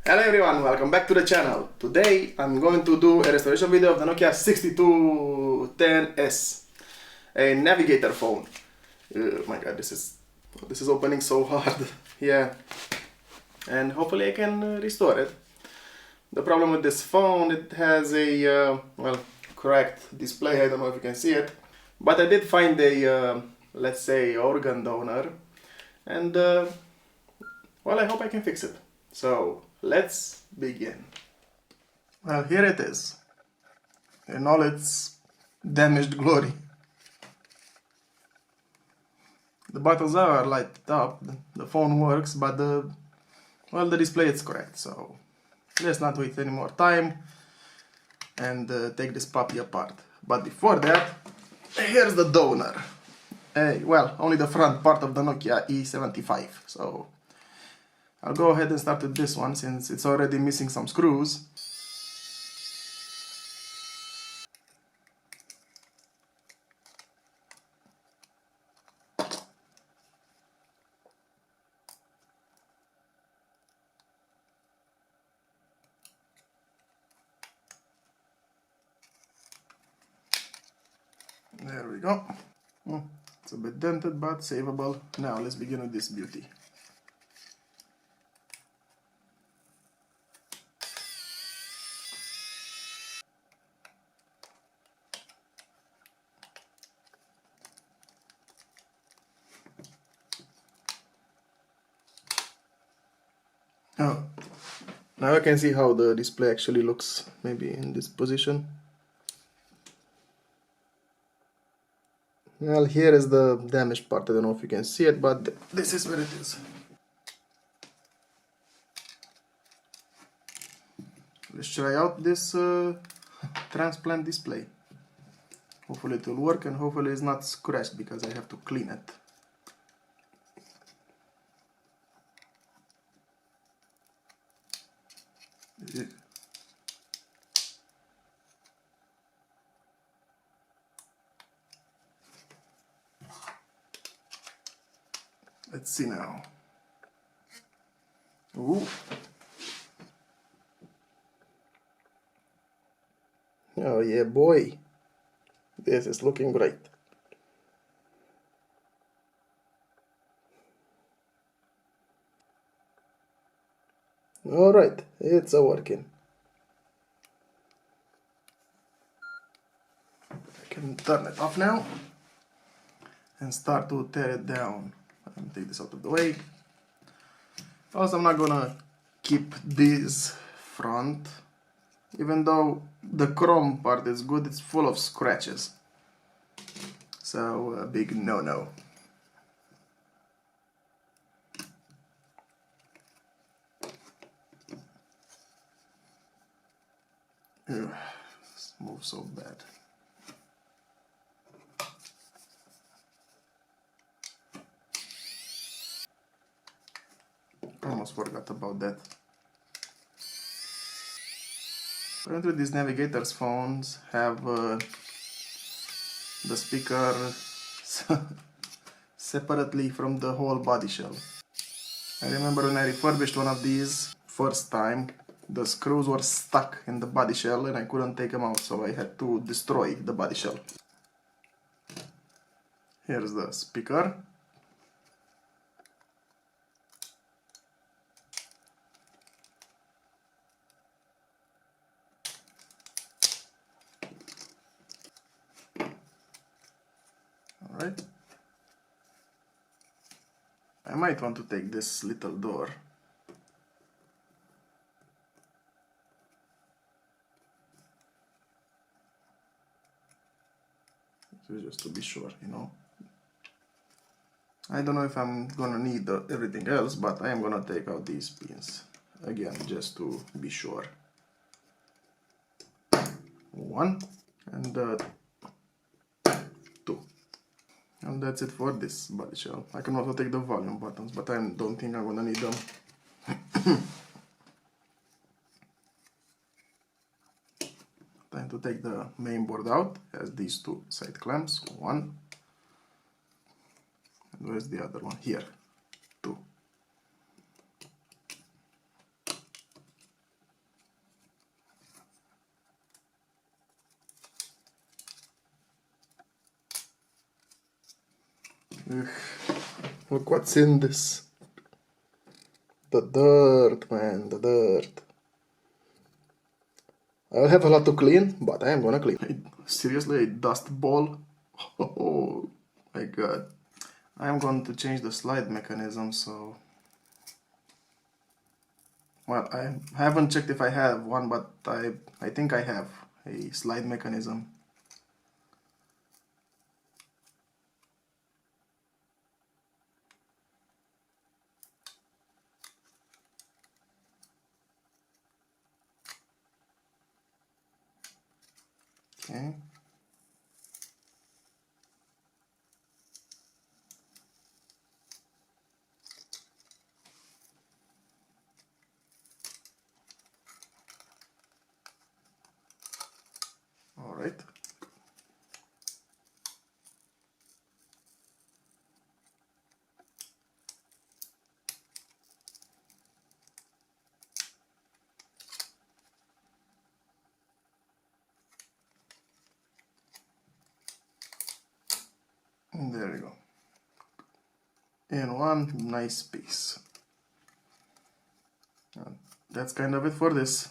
Hello everyone, welcome back to the channel. Today I'm going to do a restoration video of the Nokia 6210S, a Navigator phone. My god, this is opening so hard. Yeah, and hopefully I can restore it. The problem with this phone, it has a cracked display. I don't know if you can see it, but I did find a let's say organ donor, and well, I hope I can fix it. So let's begin. Well, here it is in all its damaged glory. The buttons are lighted up, the phone works, but the display is correct. So let's not waste any more time and take this puppy apart. But before that, here's the donor. Well, only the front part of the Nokia E75. So I'll go ahead and start with this one since it's already missing some screws. There we go. It's a bit dented but savable. Now let's begin with this beauty. Oh, now I can see how the display actually looks, maybe in this position. Well, here is the damaged part. I don't know if you can see it, but this is where it is. Let's try out this transplant display. Hopefully it will work, and hopefully it's not scratched because I have to clean it. Let's see now. Ooh. Oh yeah, boy. This is looking great. Alright, it's working. I can turn it off now and start to tear it down. And take this out of the way. Also, I'm not gonna keep this front, even though the chrome part is good. It's full of scratches, so a big no-no. This moves so bad. Almost forgot about that. Apparently these Navigator's phones have the speaker separately from the whole body shell. I remember when I refurbished one of these first time, the screws were stuck in the body shell and I couldn't take them out, so I had to destroy the body shell. Here's the speaker. Alright. I might want to take this little door. Just to be sure, you know. I don't know if I'm gonna need everything else, but I am gonna take out these pins again just to be sure. One and two. And that's it for this body shell. I can also take the volume buttons, but I don't think I'm gonna need them. Time to take the main board out. It has these two side clamps. One. And where's the other one? Here. Two. Ugh. Look what's in this. The dirt, man, the dirt. I'll have a lot to clean, but I am gonna clean. Seriously, a dust ball? Oh my god. I am going to change the slide mechanism, so... Well, I haven't checked if I have one, but I think I have a slide mechanism. Okay. All right. And there you go. In one nice piece. And that's kind of it for this.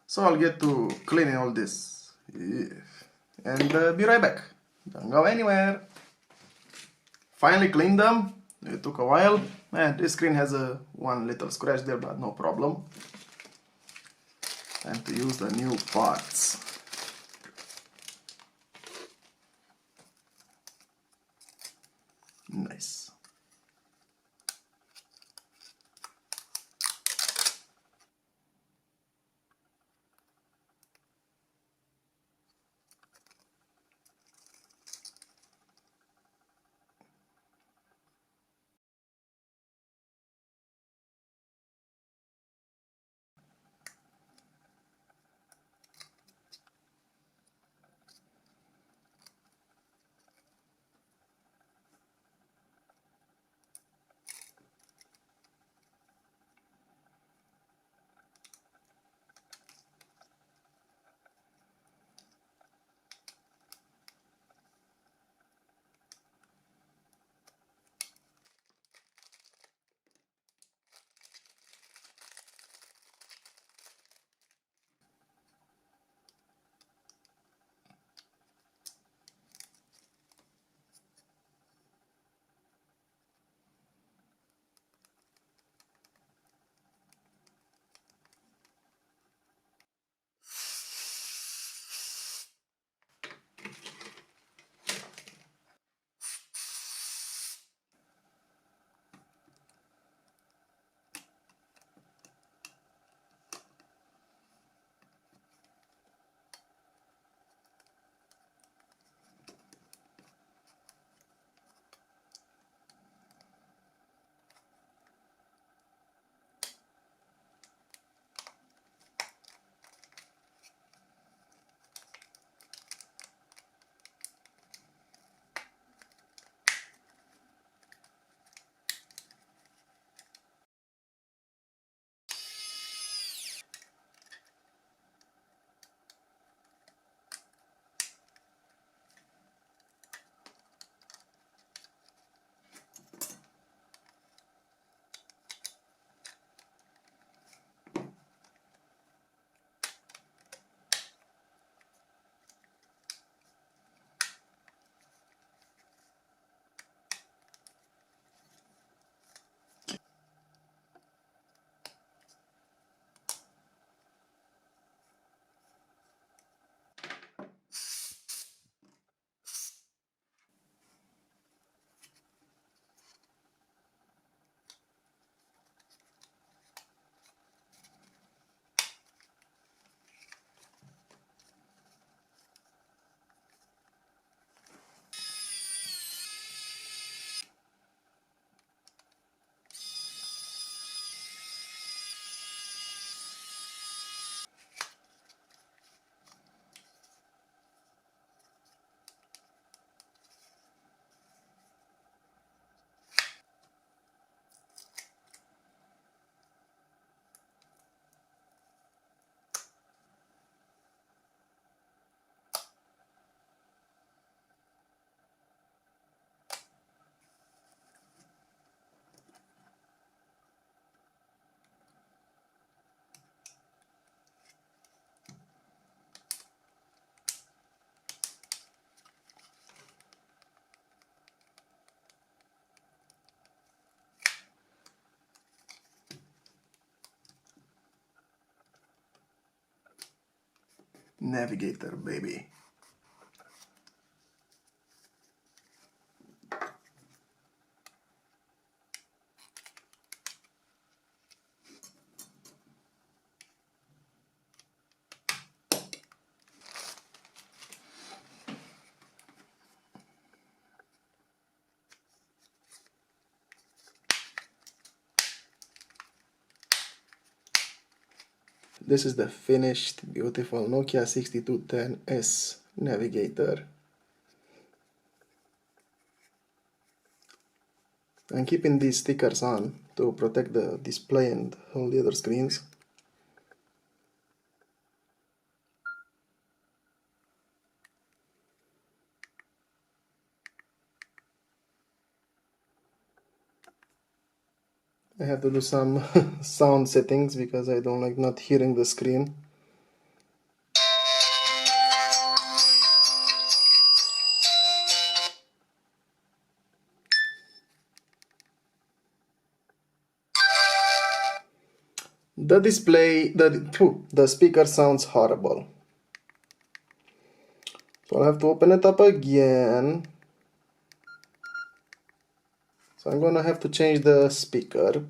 So I'll get to cleaning all this. And be right back. Don't go anywhere. Finally cleaned them. It took a while. And this screen has one little scratch there, but no problem. Time to use the new parts. Nice. Navigator, baby. This is the finished, beautiful Nokia 6210S Navigator. I'm keeping these stickers on to protect the display and all the other screens. I have to do some sound settings because I don't like not hearing the screen. The display, the speaker sounds horrible. So I'll have to open it up again. So I'm gonna have to change the speaker.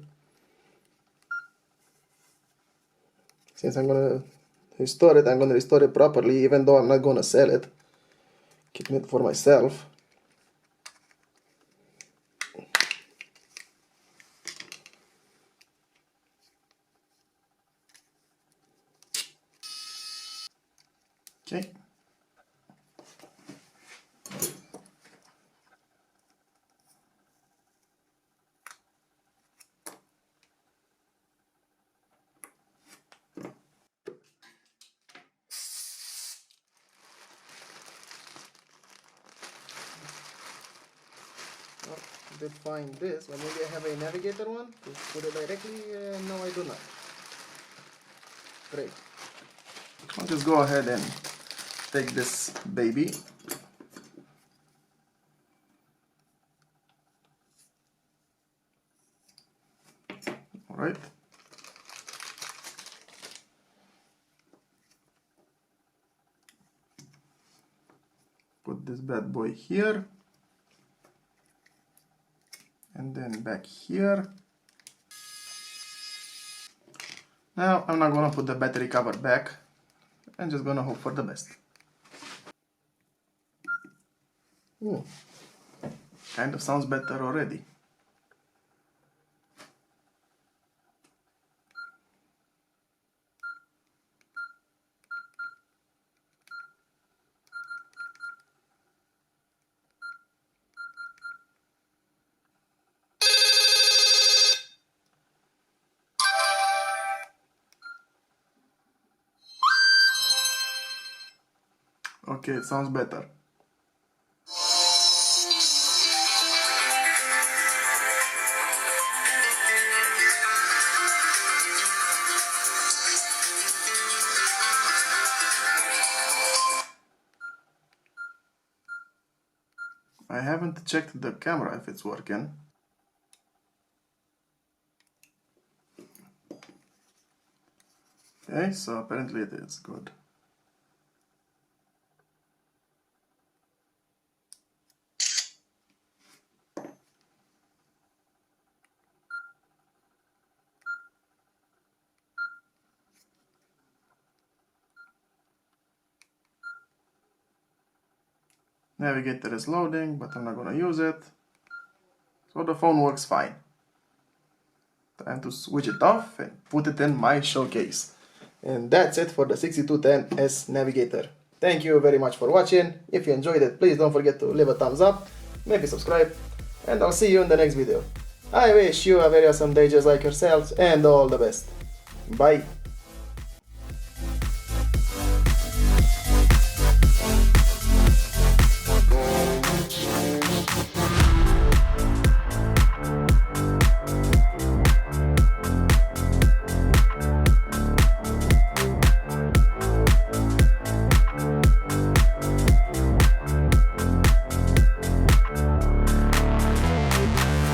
Since I'm gonna restore it, I'm gonna restore it properly, even though I'm not gonna sell it. Keeping it for myself. Okay. Did find this, but maybe I have a Navigator one to put it directly. No, I do not. Great. I'll just go ahead and take this baby. All right. Put this bad boy here. And then back here. Now I'm not gonna put the battery cover back. I'm just gonna hope for the best. Kind of sounds better already. Okay, it sounds better. I haven't checked the camera if it's working. Okay, so apparently it is good. Navigator is loading, but I'm not gonna use it. So the phone works fine. Time to switch it off and put it in my showcase. And that's it for the 6210S Navigator. Thank you very much for watching. If you enjoyed it, please don't forget to leave a thumbs up, maybe subscribe, and I'll see you in the next video. I wish you a very awesome day just like yourselves, and all the best. Bye.